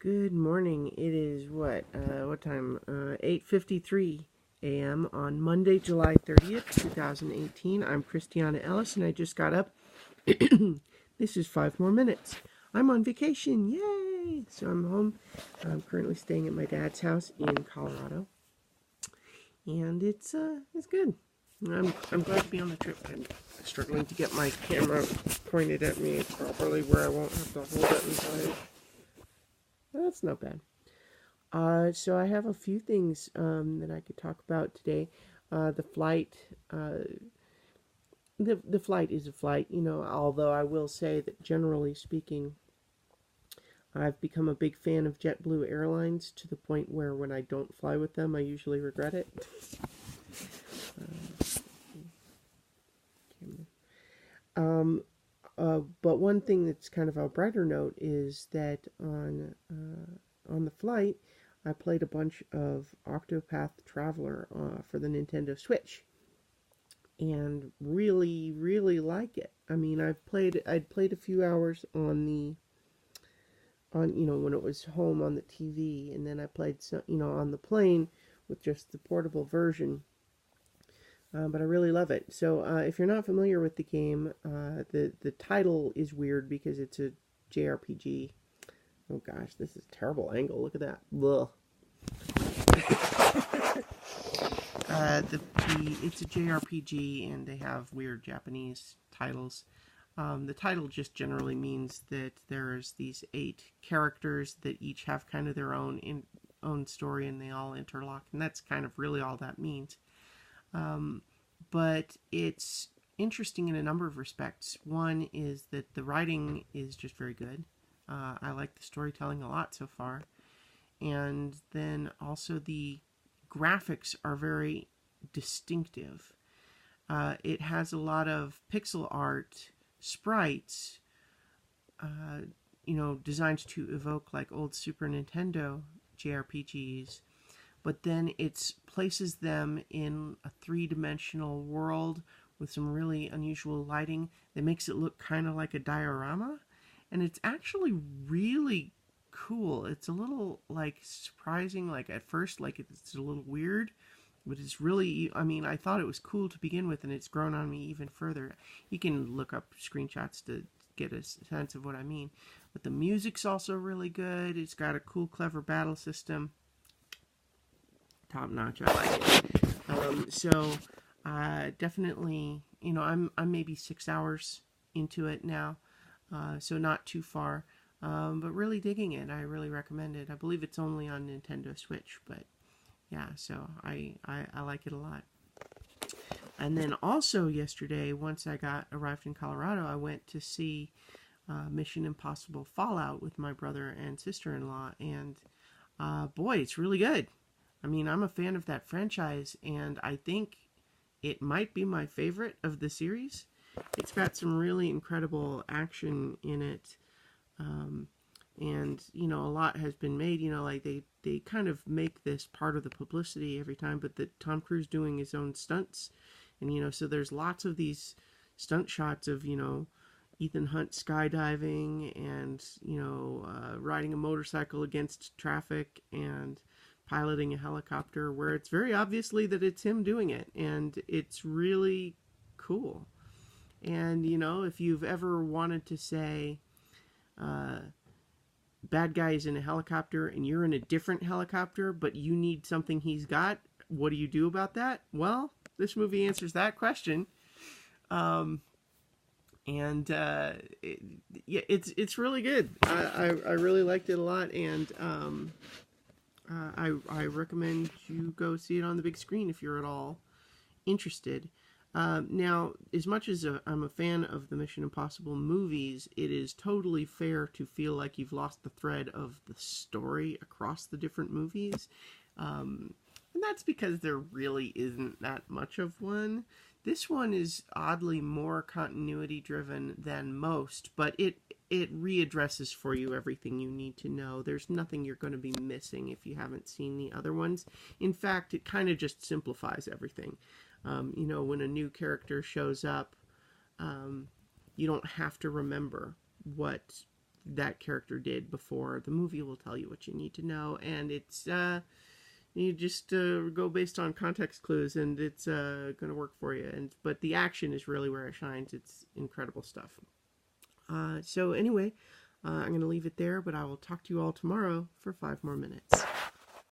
Good morning. It is what time? 8:53 a.m. on Monday, July 30th, 2018. I'm Christiana Ellis, and I just got up. This is 5 more minutes. I'm on vacation. Yay! So I'm home. I'm currently staying at my dad's house in Colorado, and it's good. I'm glad to be on the trip. I'm struggling to get my camera pointed at me properly where I won't have to hold it inside. That's not bad. So I have a few things that I could talk about today. The flight, the flight is a flight, although I will say that generally speaking, I've become a big fan of JetBlue Airlines to the point where when I don't fly with them, I usually regret it. But one thing that's kind of a brighter note is that on the flight, I played a bunch of Octopath Traveler for the Nintendo Switch, and really, really like it. I mean, I'd played a few hours on when it was home on the TV, and then I played some, on the plane with just the portable version. But I really love it. So if you're not familiar with the game, the title is weird because it's a JRPG. Oh gosh, this is a terrible angle. Look at that. Ugh. It's a JRPG, and they have weird Japanese titles. The title just generally means that there's these 8 characters that each have kind of their own story, and they all interlock, and that's kind of really all that means. But it's interesting in a number of respects. One is that the writing is just very good. I like the storytelling a lot so far. And then also the graphics are very distinctive. It has a lot of pixel art sprites, designed to evoke like old Super Nintendo JRPGs. But then it places them in a 3-dimensional world with some really unusual lighting that makes it look kind of like a diorama. And it's actually really cool. It's a little, surprising, at first, it's a little weird. But it's really, I thought it was cool to begin with, and it's grown on me even further. You can look up screenshots to get a sense of what I mean. But the music's also really good. It's got a cool, clever battle system. Top notch. I like it. So definitely, I'm maybe 6 hours into it now, so not too far, but really digging it. I really recommend it. I believe it's only on Nintendo Switch, but yeah, so I like it a lot. And then also yesterday, once I arrived in Colorado, I went to see Mission Impossible Fallout with my brother and sister-in-law, and boy, it's really good. I'm a fan of that franchise, and I think it might be my favorite of the series. It's got some really incredible action in it, and, a lot has been made, they kind of make this part of the publicity every time, but that Tom Cruise doing his own stunts, and, so there's lots of these stunt shots of, Ethan Hunt skydiving and, riding a motorcycle against traffic and piloting a helicopter, where it's very obviously that it's him doing it, and it's really cool. And if you've ever wanted to say bad guy is in a helicopter and you're in a different helicopter, but you need something he's got, what do you do about that? Well, this movie answers that question. It's really good. I really liked it a lot, and I recommend you go see it on the big screen if you're at all interested. Now, as much as I'm a fan of the Mission Impossible movies, it is totally fair to feel like you've lost the thread of the story across the different movies. And that's because there really isn't that much of one. This one is oddly more continuity driven than most, but it readdresses for you everything you need to know. There's nothing you're going to be missing if you haven't seen the other ones. In fact, it kind of just simplifies everything. When a new character shows up, you don't have to remember what that character did before. The movie will tell you what you need to know, and it's you just go based on context clues, and it's going to work for you. But the action is really where it shines. It's incredible stuff. So anyway, I'm going to leave it there, but I will talk to you all tomorrow for 5 more minutes.